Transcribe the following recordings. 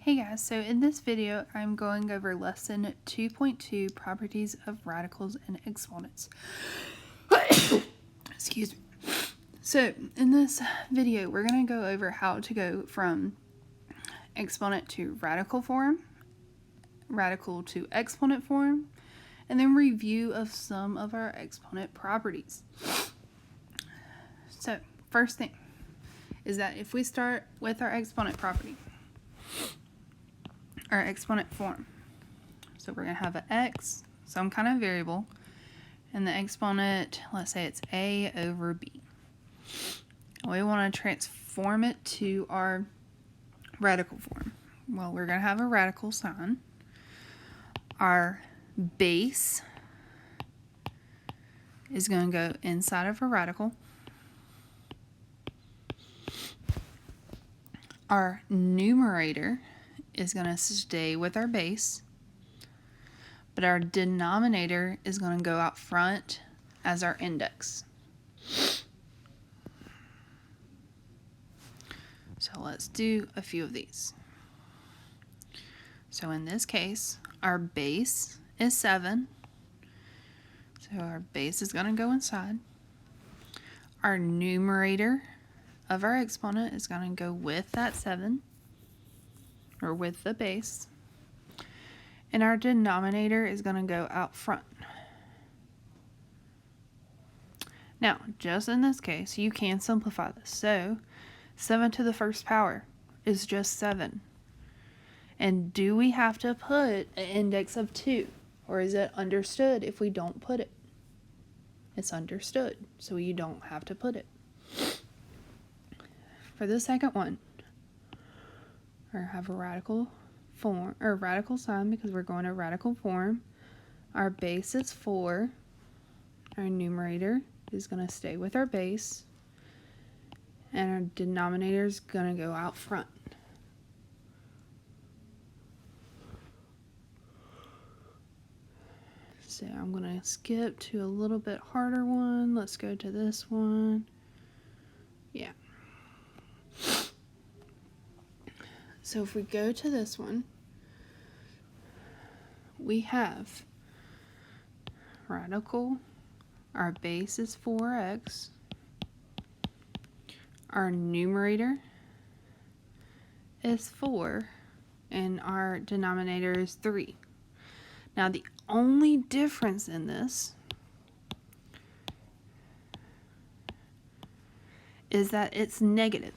Hey guys, so in this video I'm going over lesson 2.2 properties of radicals and exponents. Excuse me. So in this video we're going to go over how to go from exponent to radical form, radical to exponent form, and then review of some of our exponent properties. So first thing is that if we start with our exponent property, our exponent form. So we're going to have an x, some kind of variable, and the exponent, let's say it's a over b. We want to transform it to our radical form. Well, we're going to have a radical sign. Our base is going to go inside of a radical. Our numerator is going to stay with our base, but our denominator is going to go out front as our index. So let's do a few of these. So in this case, our base is 7. So our base is going to go inside. Our numerator of our exponent is going to go with that 7, or with the base, and our denominator is going to go out front. Now, just in this case, you can simplify this. So 7 to the first power is just 7. And do we have to put an index of 2, or is it understood if we don't put it? It's understood, so you don't have to put it. For the second one, we're going to have a radical form, or radical sign, because we're going to radical form. Our base is 4. Our numerator is going to stay with our base, and our denominator is going to go out front. So I'm going to skip to a little bit harder one. Let's go to this one. Yeah. So if we go to this one, we have radical, our base is 4x, our numerator is 4, and our denominator is 3. Now the only difference in this is that it's negative.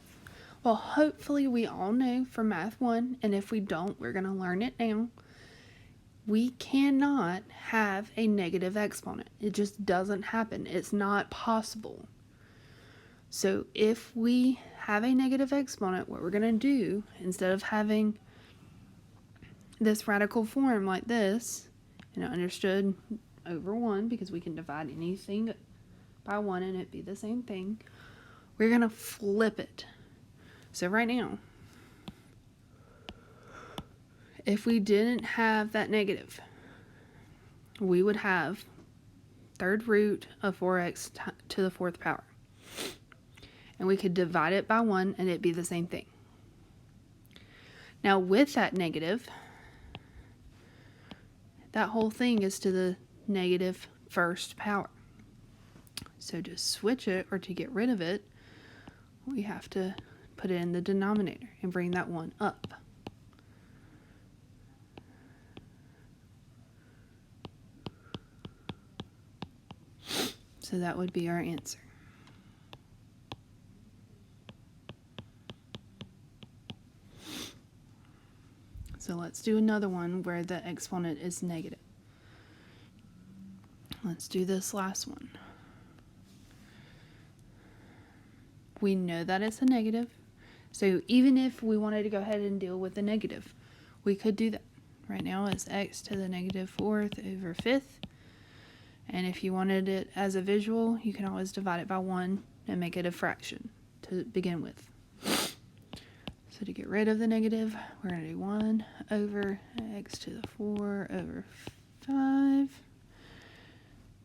Well, hopefully we all know from Math 1, and if we don't, we're going to learn it now. We cannot have a negative exponent. It just doesn't happen. It's not possible. So if we have a negative exponent, what we're going to do, instead of having this radical form like this, understood over 1, because we can divide anything by 1 and it be the same thing, we're going to flip it. So right now, if we didn't have that negative, we would have third root of 4x to the 4th power. And we could divide it by 1 and it'd be the same thing. Now with that negative, that whole thing is to the negative 1st power. So to switch it, or to get rid of it, we have to put it in the denominator and bring that 1 up. So that would be our answer. So let's do another one where the exponent is negative. Let's do this last one. We know that it's a negative, so even if we wanted to go ahead and deal with the negative, we could do that. Right now it's x to the negative 4th over 5th, and if you wanted it as a visual, you can always divide it by 1 and make it a fraction to begin with. So to get rid of the negative, we're going to do 1 over x to the 4 over 5.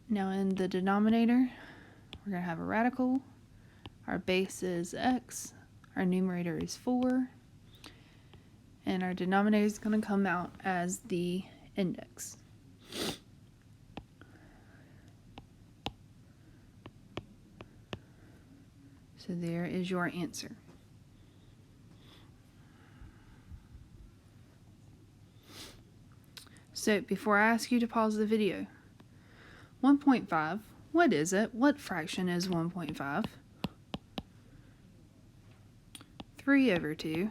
Now in the denominator, we're going to have a radical. Our base is x, our numerator is 4, and our denominator is going to come out as the index. So there is your answer. So before I ask you to pause the video, 1.5, what is it? What fraction is 1.5? 3 over 2.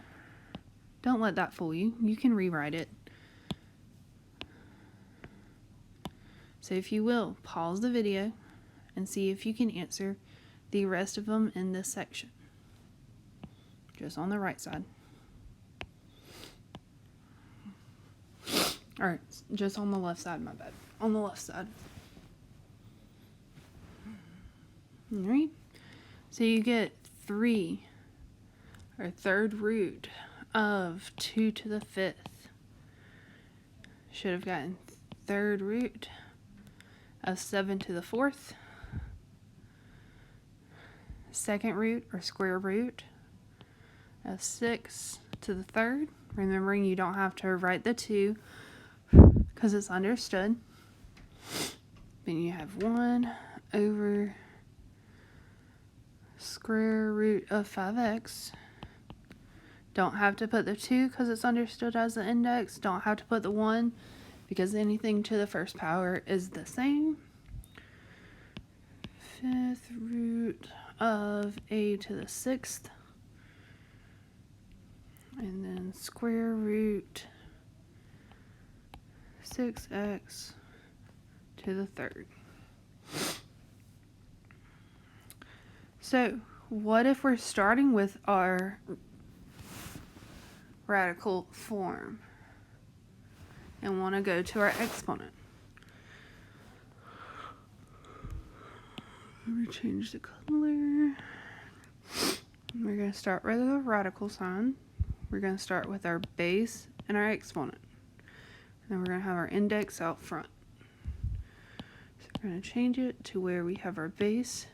Don't let that fool you. You can rewrite it. So if you will, pause the video and see if you can answer the rest of them in this section. Just on the right side. Alright, just on the left side, my bad. On the left side. Alright, so you get 3, or third root of 2 to the 5th. Should have gotten third root of 7 to the 4th. Second root, or square root, of 6 to the 3rd. Remembering you don't have to write the 2 because it's understood. Then you have 1 over square root of 5x. Don't have to put the 2 because it's understood as the index. Don't have to put the 1 because anything to the first power is the same. 5th root of a to the 6th. And then square root 6x to the 3rd. So, what if we're starting with our radical form and want to go to our exponent? Let me change the color. We're going to start with a radical sign. We're going to start with our base and our exponent. And then we're going to have our index out front. So we're going to change it to where we have our base,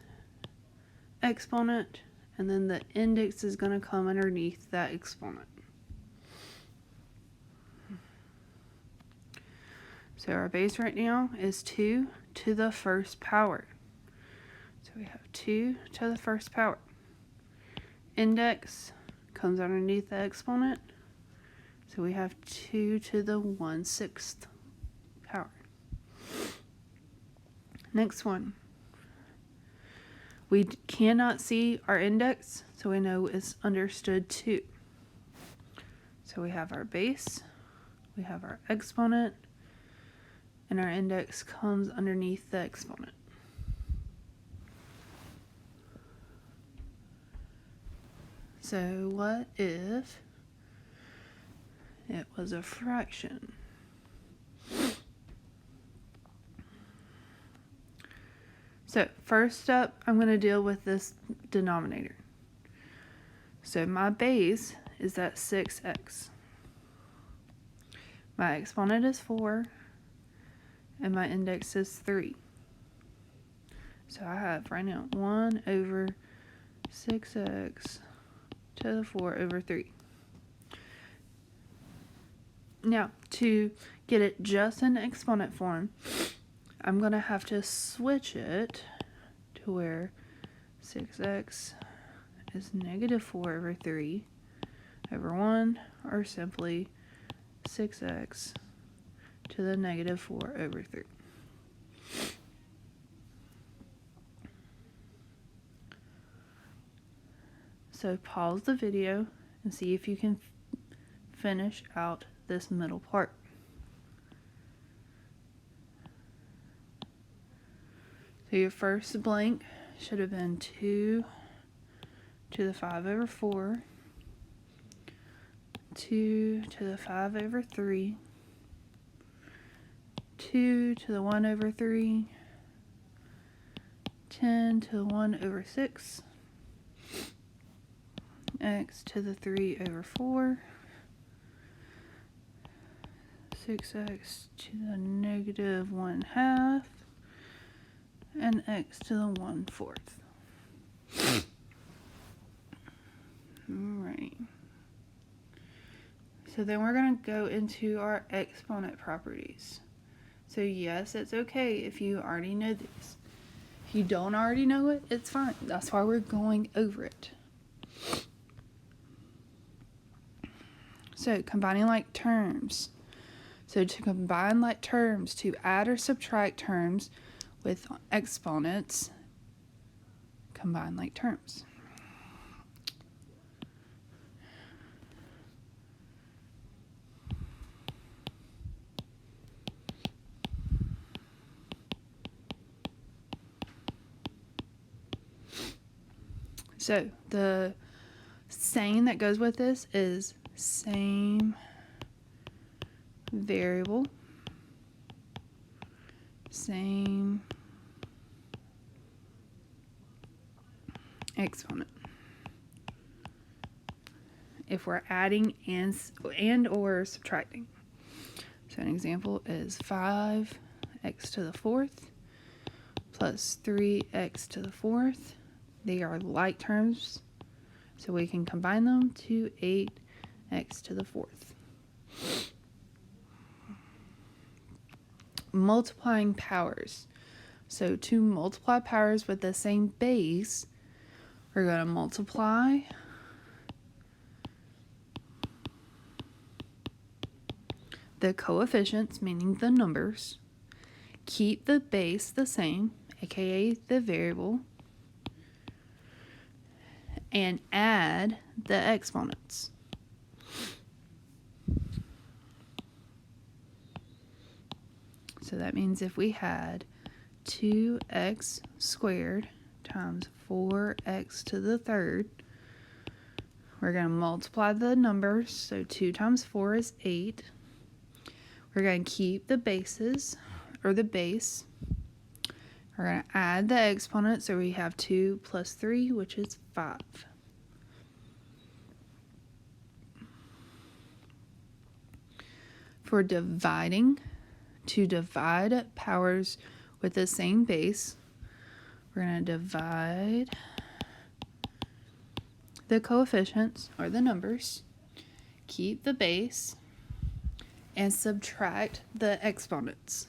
exponent, and then the index is going to come underneath that exponent. So our base right now is 2 to the first power. So we have 2 to the first power. Index comes underneath the exponent. So we have 2 to the 1/6 power. Next one. We cannot see our index, so we know it's understood 2. So we have our base, we have our exponent, and our index comes underneath the exponent. So what if it was a fraction? So first up, I'm going to deal with this denominator. So my base is that 6x. My exponent is 4, and my index is 3. So I have right now 1 over 6x to the 4 over 3. Now, to get it just in exponent form, I'm going to have to switch it to where 6x is negative 4 over 3 over 1, or simply 6x to the negative 4 over 3. So pause the video and see if you can finish out this middle part. So your first blank should have been 2 to the 5 over 4, 2 to the 5 over 3, 2 to the 1 over 3, 10 to the 1 over 6, x to the 3 over 4, 6x to the negative 1/2, and x to the 1/4. Alright. So then we're going to go into our exponent properties. So yes, it's okay if you already know these. If you don't already know it, it's fine. That's why we're going over it. So combining like terms. So to combine like terms, to add or subtract terms with exponents, combine like terms. So the saying that goes with this is same variable, same exponent. If we're adding and or subtracting. So an example is 5x to the fourth plus 3x to the fourth. They are like terms, so we can combine them to 8x to the fourth. Multiplying powers. So to multiply powers with the same base, we're going to multiply the coefficients, meaning the numbers, keep the base the same, aka the variable, and add the exponents. So that means if we had 2x squared times 4x to the third, we're going to multiply the numbers. So 2 times 4 is 8. We're going to keep the bases, or the base. We're going to add the exponent, so we have 2 plus 3, which is 5. For dividing, to divide powers with the same base, we're going to divide the coefficients, or the numbers, keep the base, and subtract the exponents.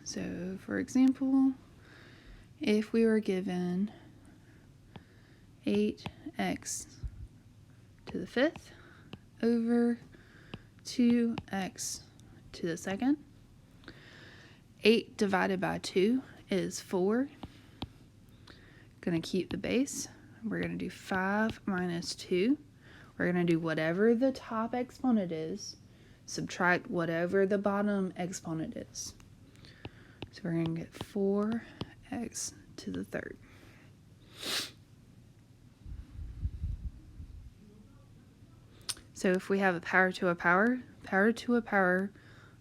So, for example, if we were given 8x to the fifth over 2x to the second, 8 divided by 2 is 4. Going to keep the base. We're going to do 5 minus 2. We're going to do whatever the top exponent is, subtract whatever the bottom exponent is. So we're going to get 4x to the third. So if we have a power to a power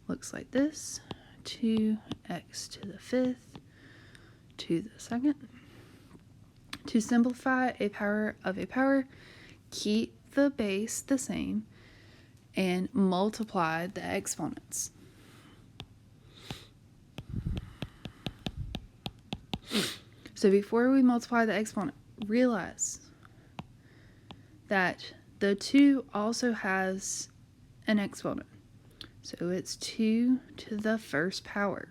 looks like this. 2x to the fifth to the second. To simplify a power of a power, keep the base the same and multiply the exponents. So before we multiply the exponent, realize that the 2 also has an exponent. So it's 2 to the first power.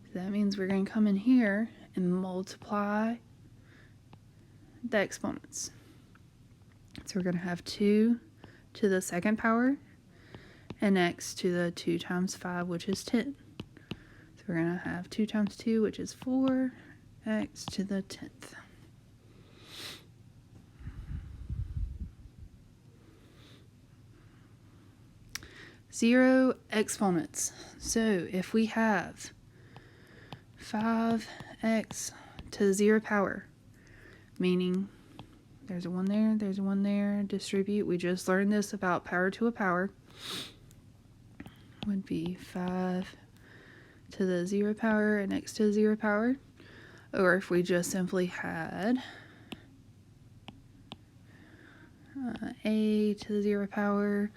So that means we're going to come in here and multiply the exponents. So we're going to have 2 to the second power and x to the 2 times 5, which is 10. So we're going to have 2 times 2, which is 4, x to the 10th. Zero exponents. So if we have 5x to the 0 power, meaning there's a 1 there, there's a 1 there, distribute. We just learned this about power to a power. Would be 5 to the 0 power and x to the 0 power. Or if we just simply had a to the 0 power,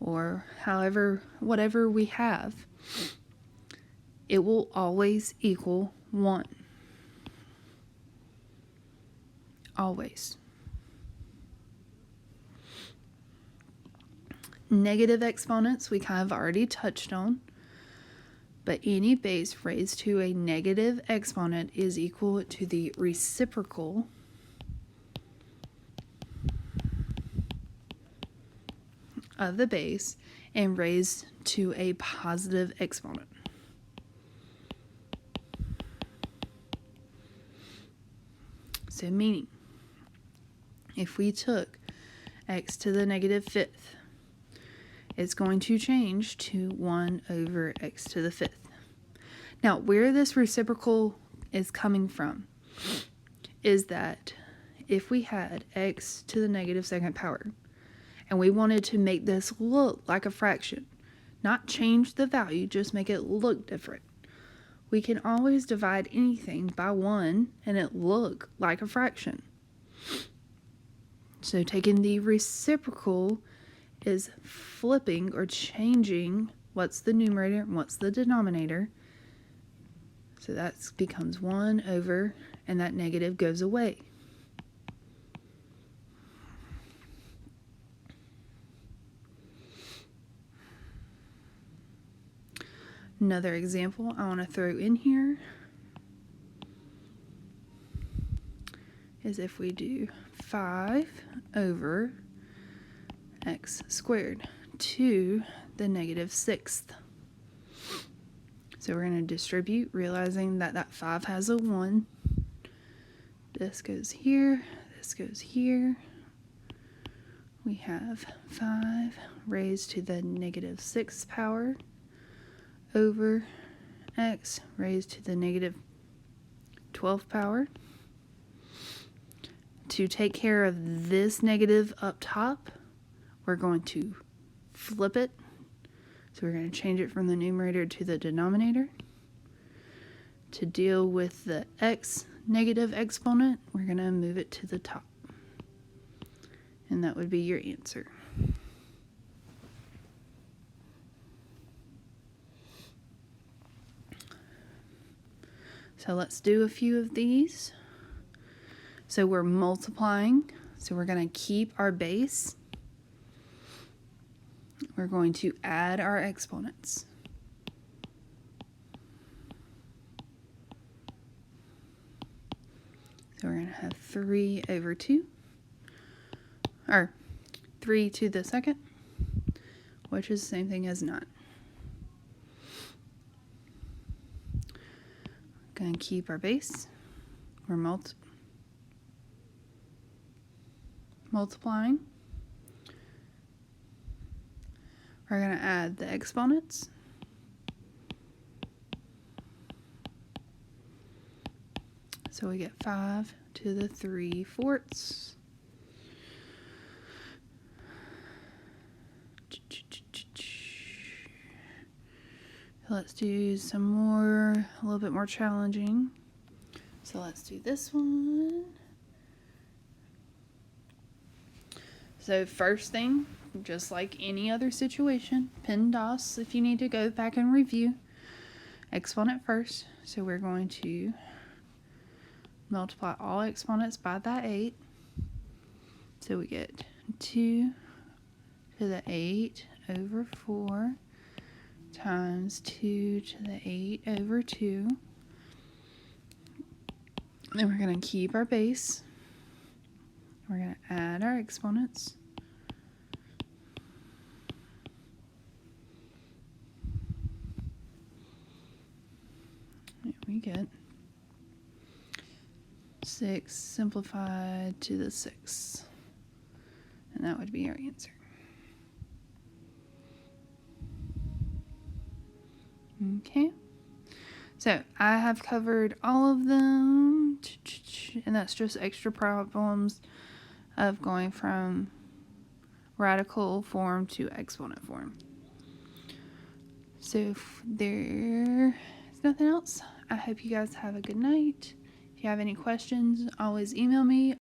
or whatever we have, it will always equal 1. always. Negative exponents we kind of already touched on, but any base raised to a negative exponent is equal to the reciprocal of the base and raised to a positive exponent. So meaning, if we took x to the negative fifth, it's going to change to 1 over x to the fifth. Now, where this reciprocal is coming from is that if we had x to the negative second power, and we wanted to make this look like a fraction, not change the value, just make it look different, we can always divide anything by 1 and it look like a fraction. So taking the reciprocal is flipping or changing what's the numerator and what's the denominator. So that becomes 1 over, and that negative goes away. Another example I want to throw in here is if we do 5 over x squared to the negative sixth. So we're going to distribute, realizing that that 5 has a 1. This goes here, this goes here. We have 5 raised to the negative 6th power over x raised to the negative 12th power. To take care of this negative up top, we're going to flip it. So we're going to change it from the numerator to the denominator. To deal with the x negative exponent, we're going to move it to the top. And that would be your answer. So let's do a few of these. So we're multiplying, so we're going to keep our base. We're going to add our exponents. So we're going to have 3 over 2, or 3 to the second, which is the same thing as 9. Going to keep our base. We're multiplying. We're going to add the exponents. So we get 5 to the 3/4. Let's do some more, a little bit more challenging. So let's do this one. So first thing, just like any other situation, PEMDAS, if you need to go back and review, exponent first. So we're going to multiply all exponents by that 8. So we get 2 to the 8 over 4 times 2 to the 8 over 2. Then we're going to keep our base. We're going to add our exponents. There we get 6 simplified to the 6. And that would be our answer. Okay, so I have covered all of them, and that's just extra problems of going from radical form to exponent form. So if there's nothing else, I hope you guys have a good night. If you have any questions, always email me.